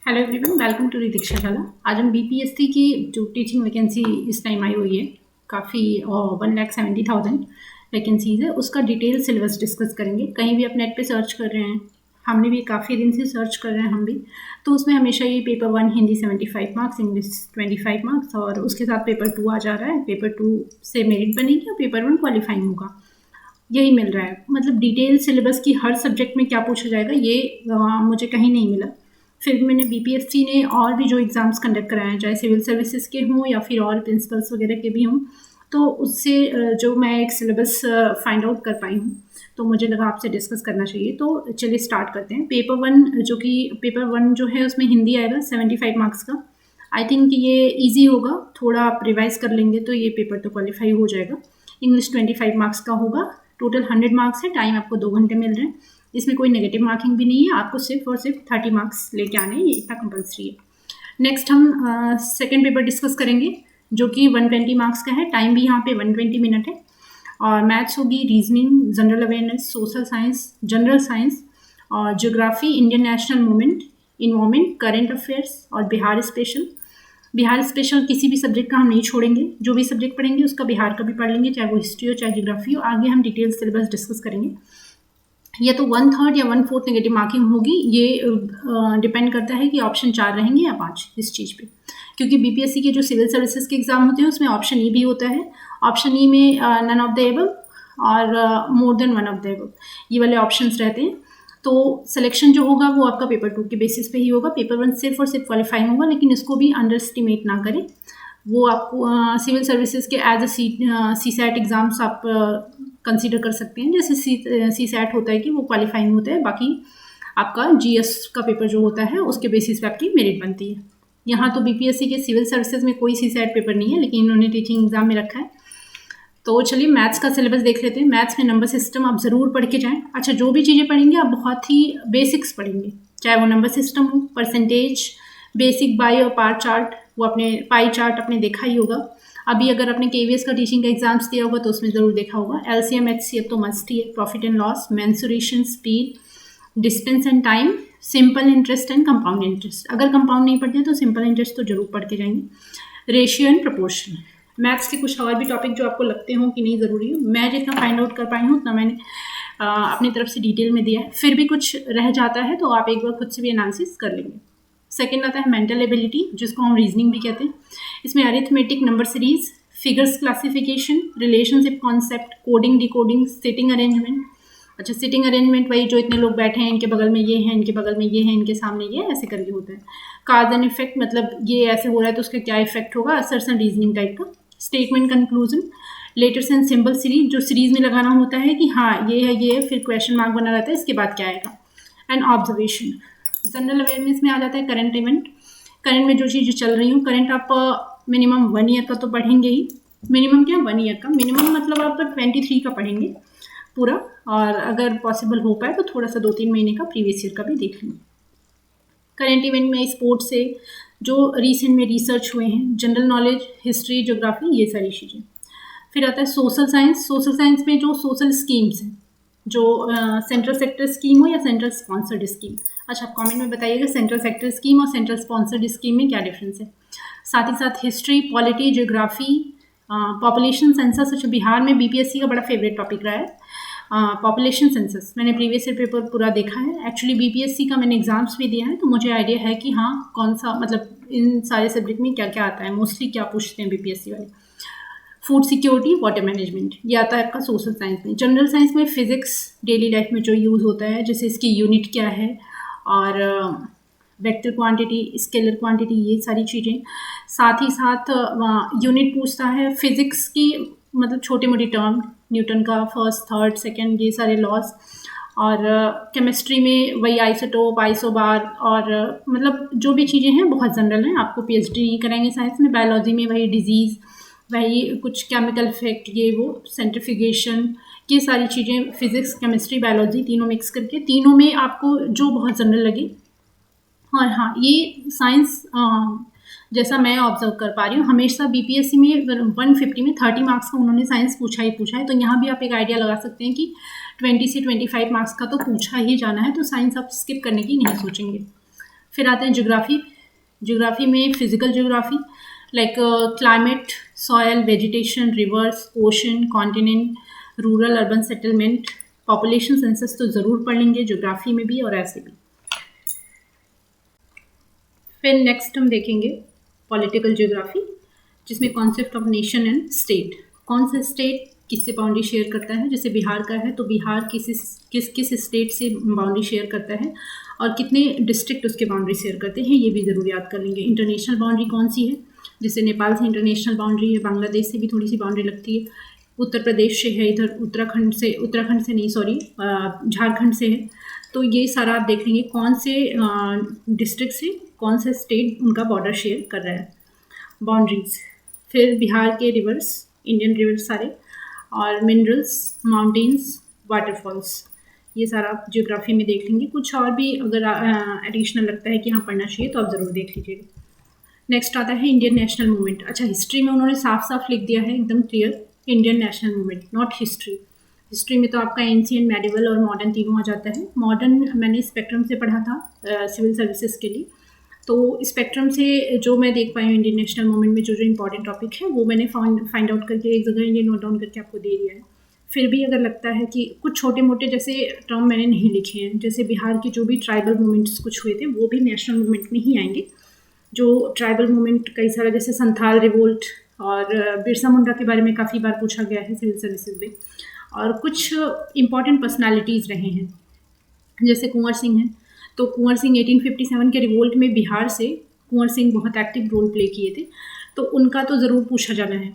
Hello everyone, welcome to दीक्षा शाला। आज हम बीपीएससी की जो टीचिंग वैकेंसी इस टाइम आई हुई है, काफ़ी 1,70,000 वैकेंसीज है, उसका डिटेल सिलेबस डिस्कस करेंगे। कहीं भी आप नेट पे सर्च कर रहे हैं, हमने भी काफ़ी दिन से सर्च कर रहे हैं हम भी, तो उसमें हमेशा ये paper 1 Hindi 75 marks, English 25 marks और उसके साथ पेपर 2 आ जा रहा है। पेपर 2 से मेरिट बनेगी और पेपर 1 क्वालिफाइंग होगा, यही मिल रहा है। मतलब डिटेल सिलेबस की हर सब्जेक्ट में क्या पूछा जाएगा ये मुझे कहीं नहीं मिला। फिर मैंने बीपीएससी ने और भी जो एग्ज़ाम्स कंडक्ट कराए हैं, चाहे सिविल सर्विसेज के हों या फिर और प्रिंसिपल्स वगैरह के भी हों, तो उससे जो मैं एक सिलेबस फाइंड आउट कर पाई हूँ, तो मुझे लगा आपसे डिस्कस करना चाहिए। तो चलिए स्टार्ट करते हैं। पेपर वन जो है उसमें हिंदी आएगा 75 मार्क्स का। आई थिंक ये ईजी होगा, थोड़ा आप रिवाइज कर लेंगे तो ये पेपर तो क्वालिफाई हो जाएगा। इंग्लिश 25 मार्क्स का होगा, टोटल 100 मार्क्स है, टाइम आपको 2 घंटे मिल रहे हैं। इसमें कोई नेगेटिव मार्किंग भी नहीं है, आपको सिर्फ और सिर्फ 30 मार्क्स लेके आने हैं, ये इतना कंपलसरी है। नेक्स्ट हम सेकेंड पेपर डिस्कस करेंगे जो कि 120 मार्क्स का है, टाइम भी यहाँ पे 120 मिनट है। और मैथ्स होगी, reasoning, general awareness, social science, general science और geography, Indian national movement, environment, current affairs और बिहार स्पेशल। बिहार स्पेशल किसी भी सब्जेक्ट का हम नहीं छोड़ेंगे, जो भी सब्जेक्ट पढ़ेंगे उसका बिहार का भी पढ़ लेंगे, चाहे वो हिस्ट्री हो चाहे ज्योग्राफी हो। आगे हम डिटेल सिलेबस डिस्कस करेंगे। या तो 1/3 या 1/4 नेगेटिव मार्किंग होगी, ये डिपेंड करता है कि ऑप्शन 4 रहेंगे या 5 इस चीज़ पे, क्योंकि बीपीएससी के जो सिविल सर्विसेज के एग्जाम होते हैं उसमें ऑप्शन ई भी होता है। ऑप्शन ई में नन ऑफ द एबव और more than one of the above, ये वाले ऑप्शंस रहते हैं। तो सिलेक्शन जो होगा वो आपका पेपर 2 के बेसिस पे ही होगा। पेपर 1 सिर्फ और सिर्फ क्वालिफाइंग होगा, लेकिन इसको भी अंडर एस्टिमेट ना करें। वो आपको सिविल सर्विसेज के as a CSAT exams आप कंसीडर कर सकते हैं। जैसे सी सैट होता है कि वो क्वालिफाइंग होता है, बाकी आपका जीएस का पेपर जो होता है उसके बेसिस पे आपकी मेरिट बनती है। यहाँ तो बीपीएससी के सिविल सर्विसेज में कोई सी सैट पेपर नहीं है, लेकिन इन्होंने टीचिंग एग्जाम में रखा है। तो चलिए मैथ्स का सिलेबस देख लेते हैं। मैथ्स में नंबर सिस्टम आप ज़रूर पढ़ के जाएँ। अच्छा, जो भी चीज़ें पढ़ेंगे आप बहुत ही बेसिक्स पढ़ेंगे, चाहे वो नंबर सिस्टम हो, परसेंटेज, बेसिक बाई और पार चार्ट, वो अपने पाई चार्ट आपने देखा ही होगा। अभी अगर आपने केवीएस का टीचिंग का एग्जाम्स दिया होगा तो उसमें ज़रूर देखा होगा। एलसीएम एचसीएफ तो मस्ट ही है, profit and loss, mensuration, speed, distance and time, simple interest and compound interest. अगर कंपाउंड नहीं पढ़ते तो सिंपल इंटरेस्ट तो जरूर पढ़ के जाएंगे। Ratio and proportion. मैथ्स के कुछ और भी टॉपिक जो आपको लगते हो कि नहीं ज़रूरी हो, मैं जितना फाइंड आउट कर पाई हूँ उतना मैंने अपनी तरफ से डिटेल में दिया है। फिर भी कुछ रह जाता है तो आप एक बार खुद से भी एनालिसिस कर लेंगे। सेकेंड आता है मेंटल एबिलिटी, जिसको हम रीजनिंग भी कहते हैं। इसमें arithmetic, number series, figures classification, relationship concept, coding, decoding, sitting arrangement. अच्छा, सिटिंग अरेंजमेंट वही जो इतने लोग बैठे हैं, इनके बगल में ये हैं, इनके बगल में ये हैं, इनके सामने ये, ऐसे करके होता है। काज एंड इफेक्ट, मतलब ये ऐसे हो रहा है तो उसका क्या इफेक्ट होगा, असर्शन रीजनिंग टाइप का। Statement conclusion, letters and symbol series, जो सीरीज में लगाना होता है कि हाँ ये है, फिर क्वेश्चन मार्क बना रहता है, इसके बाद क्या आएगा। And observation. जनरल अवेयरनेस में आ जाता है करंट इवेंट, करंट में जो चीज़ें चल रही हूँ। करंट आप मिनिमम 1 ईयर का तो पढ़ेंगे ही, मिनिमम क्या 1 ईयर का, मिनिमम मतलब आप 23 का पढ़ेंगे पूरा, और अगर पॉसिबल हो पाए तो थोड़ा सा 2-3 महीने का प्रीवियस ईयर का भी देख लेंगे। करंट इवेंट में स्पोर्ट्स से जो रिसेंट में रिसर्च हुए हैं, जनरल नॉलेज, हिस्ट्री, ज्योग्राफी, ये सारी चीज़ें। फिर आता है सोशल साइंस। सोशल साइंस में जो सोशल स्कीम्स हैं, जो सेंट्रल सेक्टर स्कीम हो या सेंट्रल स्पॉन्सर्ड स्कीम। अच्छा, आप कमेंट में बताइएगा सेंट्रल सेक्टर स्कीम और सेंट्रल स्पॉन्सर्ड स्कीम में क्या डिफरेंस है। साथ ही साथ history, polity, geography, population census. अच्छा, बिहार में बीपीएससी का बड़ा फेवरेट टॉपिक रहा है पॉपुलेशन सेंसस। मैंने प्रीवियस ईयर पेपर पूरा देखा है, एक्चुअली बीपीएससी का मैंने एग्जाम्स भी दिया है, तो मुझे आइडिया है कि हाँ कौन सा, मतलब इन सारे सब्जेक्ट में क्या क्या आता है, मोस्टली क्या पूछते हैं बीपीएससी वाले। फूड सिक्योरिटी, वाटर मैनेजमेंट, ये आता है आपका सोशल साइंस में। जनरल साइंस में फिजिक्स, डेली लाइफ में जो यूज़ होता है, जैसे इसकी यूनिट क्या है, और वेक्टर क्वांटिटी, स्केलर क्वांटिटी, ये सारी चीज़ें। साथ ही साथ यूनिट पूछता है फिजिक्स की, मतलब छोटे मोटे टर्म, न्यूटन का फर्स्ट, थर्ड, सेकंड, ये सारे लॉज। और केमिस्ट्री में वही आइसोटोप, आइसोबार, और मतलब जो भी चीज़ें हैं बहुत जनरल हैं, आपको पीएचडी नहीं कराएंगे साइंस में। बायोलॉजी में वही डिजीज़, वही कुछ केमिकल इफेक्ट, ये वो, सेंट्रिफिकेशन, ये सारी चीज़ें, फिजिक्स, केमिस्ट्री, बायोलॉजी, तीनों मिक्स करके, तीनों में आपको जो बहुत जनरल लगे। और हाँ, ये साइंस जैसा मैं ऑब्जर्व कर पा रही हूँ, हमेशा बीपीएससी में 150 में 30 मार्क्स का उन्होंने साइंस पूछा ही पूछा है। तो यहाँ भी आप एक आइडिया लगा सकते हैं कि 20 से 25 मार्क्स का तो पूछा ही जाना है, तो साइंस आप स्किप करने की नहीं सोचेंगे। फिर आते हैं ज्योग्राफी। ज्योग्राफी में physical geography like climate, soil, vegetation, reverse, ocean, continent, rural urban settlement, population census तो ज़रूर पढ़ लेंगे ज्योग्राफी में भी और ऐसे भी। फिर नेक्स्ट हम देखेंगे पॉलिटिकल ज्योग्राफी, जिसमें concept of nation and state. कौन सा स्टेट किससे बाउंड्री शेयर करता है, जैसे बिहार का है तो बिहार किस स्टेट से बाउंड्री शेयर करता है और कितने डिस्ट्रिक्ट उसके बाउंड्री शेयर करते हैं, ये भी ज़रूर याद कर लेंगे। इंटरनेशनल बाउंड्री कौन सी है, जैसे नेपाल से इंटरनेशनल बाउंड्री है, बांग्लादेश से भी थोड़ी सी बाउंड्री लगती है, उत्तर प्रदेश से है, इधर उत्तराखंड से नहीं सॉरी झारखंड से है। तो ये सारा आप देख लेंगे कौन से डिस्ट्रिक्ट से कौन सा स्टेट उनका बॉर्डर शेयर कर रहा है, बाउंड्रीज। फिर बिहार के रिवर्स, इंडियन रिवर्स सारे, और मिनरल्स, माउंटेन्स, वाटरफॉल्स, ये सारा आप ज्योग्राफी में देख लेंगे। कुछ और भी अगर एडिशनल लगता है कि हाँ पढ़ना चाहिए तो आप ज़रूर देख लीजिएगा। नेक्स्ट आता है इंडियन नेशनल मूवमेंट। अच्छा, हिस्ट्री में उन्होंने साफ साफ लिख दिया है एकदम clear, Indian national movement, not history. History में तो आपका एंशिएंट, मेडिवल और मॉडर्न तीनों आ जाता है। मॉडर्न मैंने स्पेक्ट्रम से पढ़ा था सिविल सर्विसेज के लिए, तो स्पेक्ट्रम से जो मैं देख पाई हूँ इंडियन नेशनल मूवमेंट में जो जो इंपॉर्टेंट टॉपिक है वो मैंने फाइंड आउट करके एक जगह ये नोट डाउन करके आपको दे दिया है। फिर भी अगर लगता है कि कुछ छोटे मोटे जैसे टर्म मैंने नहीं लिखे हैं, जैसे बिहार के जो भी ट्राइबल मूवमेंट्स कुछ हुए थे वो भी नेशनल मूवमेंट में ही आएंगे। जो ट्राइबल मूवमेंट कई सारा, जैसे संथाल रिवोल्ट और बिरसा मुंडा के बारे में काफ़ी बार पूछा गया है सिविल सर्विसेज में, और कुछ इंपॉर्टेंट पर्सनालिटीज़ रहे हैं जैसे कुंवर सिंह हैं। तो कुंवर सिंह 1857 के रिवोल्ट में बिहार से कुंवर सिंह बहुत एक्टिव रोल प्ले किए थे, तो उनका तो ज़रूर पूछा जाना है।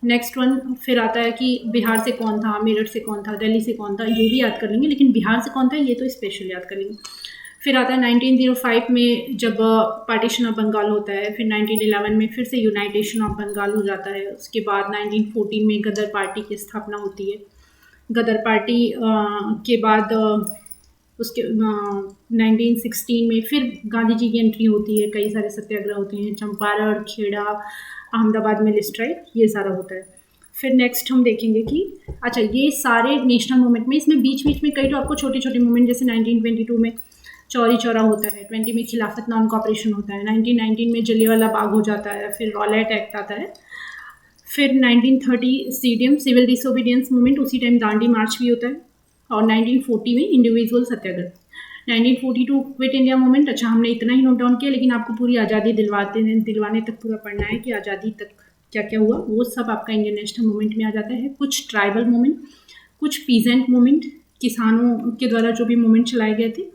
नेक्स्ट वन फिर आता है कि बिहार से कौन था, मेरठ से कौन था, दिल्ली से कौन था, ये भी याद कर लेंगे, लेकिन बिहार से कौन था ये तो स्पेशल याद कर लेंगे। फिर आता है 1905 में जब पार्टीशन ऑफ बंगाल होता है, फिर 1911 में फिर से यूनाइटेशन ऑफ बंगाल हो जाता है। उसके बाद 1914 में गदर पार्टी की स्थापना होती है। गदर पार्टी के बाद उसके 1916 में फिर गांधी जी की एंट्री होती है, कई सारे सत्याग्रह होते हैं, चंपारण, खेड़ा, अहमदाबाद में स्ट्राइक, ये सारा होता है। फिर नेक्स्ट हम देखेंगे कि अच्छा ये सारे नेशनल मूवमेंट में, इसमें बीच बीच में कई तो आपको छोटे छोटे मूवमेंट, जैसे 1922 में चौरी चौरा होता है, 20 में खिलाफत नॉन कॉपरेशन होता है, 1919 में जलियांवाला बाग हो जाता है, फिर रॉलेट एक्ट आता है, फिर 1930 सीडीएम सिविल डिसोबीडियंस मूवमेंट, उसी टाइम दांडी मार्च भी होता है, और 1940 में इंडिविजुअल सत्याग्रह, 1942 क्विट इंडिया मूवमेंट। अच्छा हमने इतना ही नोट डाउन किया, लेकिन आपको पूरी आज़ादी दिलवाने तक पूरा पढ़ना है कि आज़ादी तक क्या क्या हुआ, वो सब आपका इंडियन नेशनल मूवमेंट में आ जाता है। कुछ ट्राइबल मूवमेंट, कुछ पीजेंट मूवमेंट, किसानों के द्वारा जो भी मूवमेंट चलाए गए थे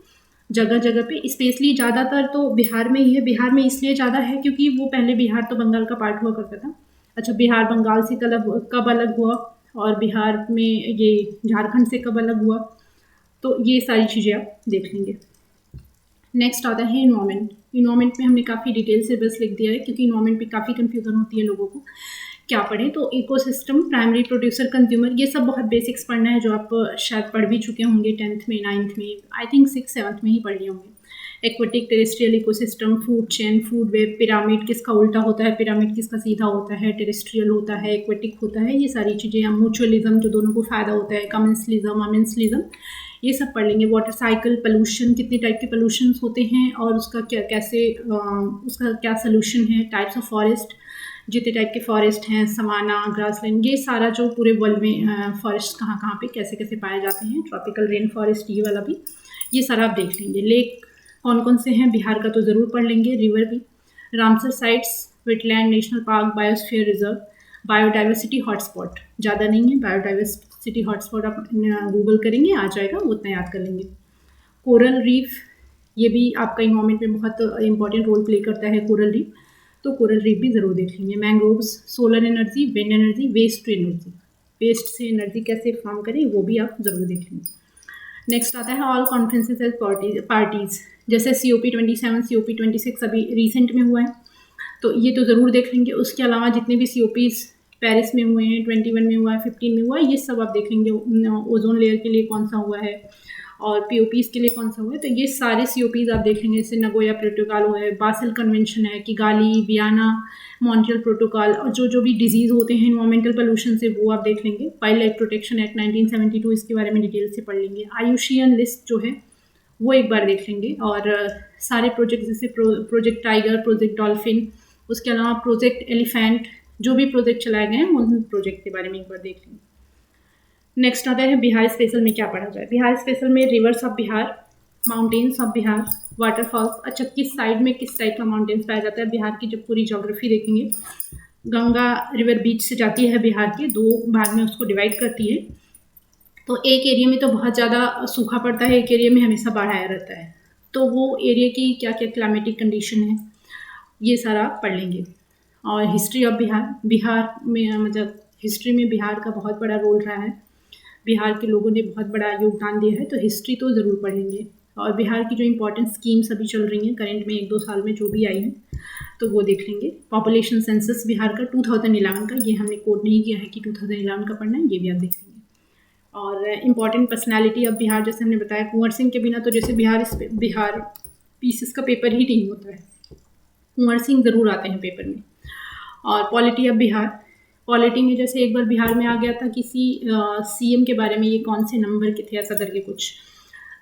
जगह जगह पे, स्पेशली ज़्यादातर तो बिहार में ही है। बिहार में इसलिए ज़्यादा है क्योंकि वो पहले बिहार तो बंगाल का पार्ट हुआ करता था। अच्छा बिहार बंगाल से कब अलग हुआ, और बिहार में ये झारखंड से कब अलग हुआ, तो ये सारी चीज़ें आप देख लेंगे। नेक्स्ट आता है इन्वायरमेंट। इन्वायरमेंट में हमने काफ़ी डिटेल से बस लिख दिया है, क्योंकि इन्वायरमेंट पे काफ़ी कन्फ्यूज़न होती है लोगों को क्या पढ़ें। तो इकोसिस्टम, प्राइमरी प्रोड्यूसर, कंज्यूमर, ये सब बहुत बेसिक्स पढ़ना है, जो आप शायद पढ़ भी चुके होंगे 10th में, 9th में, आई थिंक 6th 7th में ही पढ़ लिए होंगे। Aquatic, terrestrial ecosystem, food chain, food web, pyramid किसका उल्टा होता है, पिरामिड किसका सीधा होता है, टेरेस्ट्रियल होता है, एक्वेटिक होता है, ये सारी चीज़ें। या म्यूचुअलिज्म जो दोनों को फ़ायदा होता है, कमेंसलिज्म, अमेंसलिज्म, ये सब पढ़ लेंगे। वाटर साइकिल, पोल्यूशन, कितने टाइप के पोल्यूशन होते हैं और उसका उसका क्या सोल्यूशन है, टाइप्स ऑफ फॉरेस्ट, जितने टाइप के फॉरेस्ट हैं, सवाना, ग्रासलैंड, ये सारा जो पूरे वर्ल्ड में फॉरेस्ट कहाँ कहाँ पे कैसे कैसे पाए जाते हैं, ट्रॉपिकल रेन फॉरेस्ट, ये वाला भी, ये सारा आप देख लेंगे। लेक कौन कौन से हैं, बिहार का तो ज़रूर पढ़ लेंगे, रिवर भी, Ramsar sites, wetland, national park, biosphere reserve, biodiversity hotspot, ज़्यादा नहीं है, बायोडाइवर्सिटी हॉटस्पॉट आप गूगल करेंगे आ जाएगा, उतना याद कर लेंगे। कोरल रीफ, ये भी आपका इन्वायरमेंट में बहुत इंपॉर्टेंट रोल प्ले करता है कोरल रीफ, तो कोरल रीफ भी ज़रूर देख लेंगे। Mangroves, solar energy, wind energy, waste to energy, waste से एनर्जी कैसे फॉर्म करें वो भी आप ज़रूर देख लेंगे। नेक्स्ट आता है ऑल कॉन्फ्रेंसेस एज पार्टीज़, जैसे COP27, COP26 अभी रिसेंट में हुआ है, तो ये तो ज़रूर देख लेंगे। उसके अलावा जितने भी COPs पेरिस में हुए हैं, 21 में हुआ है, 15 में हुआ है, ये सब आप देख लेंगे। ओजोन लेयर के लिए कौन सा हुआ है और POPs के लिए कौन सा हुआ है, तो ये सारे COPs आप देख लेंगे। जैसे नगोया प्रोटोकॉल हुआ है, बासल कन्वेंशन है, किगाली, वियना, मॉन्ट्रियल प्रोटोकॉल, और जो भी डिजीज़ होते हैं इन्वायरमेंटल पोल्यूशन से वो आप देख लेंगे। वाइल्ड लाइफ प्रोटेक्शन एक्ट 1972, इसके बारे में डिटेल से पढ़ लेंगे। IUCN लिस्ट जो है वो एक बार देख लेंगे। और सारे प्रोजेक्ट जैसे प्रोजेक्ट टाइगर, प्रोजेक्ट डॉल्फिन, उसके अलावा प्रोजेक्ट एलिफेंट, जो भी प्रोजेक्ट चलाए गए हैं उन प्रोजेक्ट के बारे में एक बार देख लेंगे। नेक्स्ट आता है बिहार स्पेशल में क्या पढ़ा जाए। बिहार स्पेशल में reverse of Bihar, mountains of Bihar, waterfalls, अच्छा किस साइड में किस टाइप का माउंटेन्स पाया जाता है, बिहार की जब पूरी ज्योग्राफी देखेंगे। गंगा रिवर बीच से जाती है बिहार के, 2 भाग में उसको डिवाइड करती है। तो एक एरिया में तो बहुत ज़्यादा सूखा पड़ता है, एक एरिया में हमेशा बाढ़ आया रहता है। तो वो एरिया की क्या क्या क्लाइमेटिक कंडीशन है, ये सारा पढ़ लेंगे। और हिस्ट्री ऑफ बिहार, बिहार में मतलब हिस्ट्री में बिहार का बहुत बड़ा रोल रहा है, बिहार के लोगों ने बहुत बड़ा योगदान दिया है, तो हिस्ट्री तो ज़रूर पढ़ेंगे। और बिहार की जो इंपॉर्टेंट स्कीम्स अभी चल रही हैं करंट में 1-2 साल में जो भी आई हैं, तो वो देख लेंगे। पॉपुलेशन सेंसस बिहार का 2011 का, ये हमने कोट नहीं किया है कि 2011 का पढ़ना है, ये भी आप देख लेंगे। और इम्पॉर्टेंट पर्सनालिटी ऑफ बिहार, जैसे हमने बताया कुंवर सिंह के बिना तो जैसे बिहार पीसीएस का पेपर ही नहीं होता है, कुंवर सिंह ज़रूर आते हैं पेपर में। और पॉलिटी ऑफ बिहार, पॉलिटी में जैसे एक बार बिहार में आ गया था किसी सीएम के बारे में, ये कौन से नंबर के थे ऐसा करके कुछ,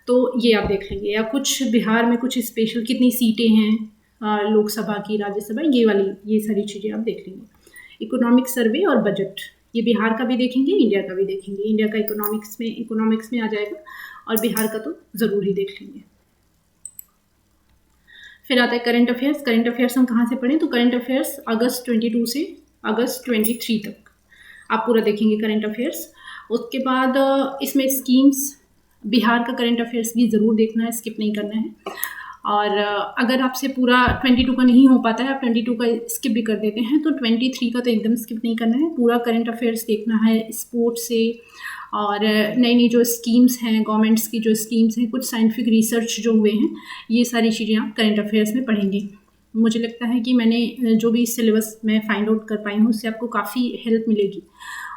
तो ये आप देख लेंगे। या कुछ बिहार में कुछ स्पेशल कितनी सीटें हैं लोकसभा की, राज्यसभा, ये सारी चीज़ें आप देख लेंगे। इकोनॉमिक सर्वे और बजट, ये बिहार का भी देखेंगे, इंडिया का भी देखेंगे। इंडिया का इकोनॉमिक्स में आ जाएगा और बिहार का तो ज़रूर ही देख लेंगे। फिर आता है करंट अफेयर्स। करंट अफेयर्स हम कहाँ से पढ़ें, तो करंट अफेयर्स अगस्त 22 से अगस्त 23 तक आप पूरा देखेंगे करंट अफेयर्स। उसके बाद इसमें स्कीम्स, बिहार का करंट अफेयर्स भी ज़रूर देखना है, स्किप नहीं करना है। और अगर आपसे पूरा 22 का नहीं हो पाता है, आप 22 का स्किप भी कर देते हैं, तो 23 का तो एकदम स्किप नहीं करना है, पूरा करंट अफेयर्स देखना है स्पोर्ट्स से। और नई नई जो स्कीम्स हैं, गवर्नमेंट्स की जो स्कीम्स हैं, कुछ साइंटिफिक रिसर्च जो हुए हैं, ये सारी चीज़ें आप करंट अफेयर्स में पढ़ेंगे। मुझे लगता है कि मैंने जो भी सिलेबस मैं फाइंड आउट कर पाई हूँ उससे आपको काफ़ी हेल्प मिलेगी।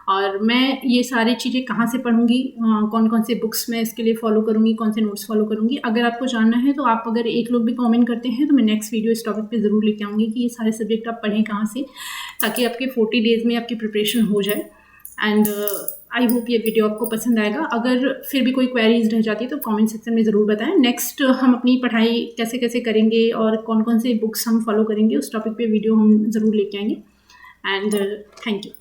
और मैं ये सारी चीज़ें कहाँ से पढ़ूँगी, कौन कौन से बुक्स मैं इसके लिए फॉलो करूँगी, कौन से नोट्स फॉलो करूँगी, अगर आपको जानना है तो आप अगर एक लोग भी कमेंट करते हैं तो मैं नेक्स्ट वीडियो इस टॉपिक पे ज़रूर लेके आऊँगी कि ये सारे सब्जेक्ट आप पढ़ें कहाँ से, ताकि आपके 40 डेज़ में आपकी प्रिपरेशन हो जाए। एंड आई होप ये वीडियो आपको पसंद आएगा। अगर फिर भी कोई क्वेरीज रह जाती है तो कमेंट सेक्शन में ज़रूर बताएं। नेक्स्ट हम अपनी पढ़ाई कैसे कैसे करेंगे और कौन कौन से बुक्स हम फॉलो करेंगे, उस टॉपिक पे वीडियो हम ज़रूर लेके आएंगे। And thank you.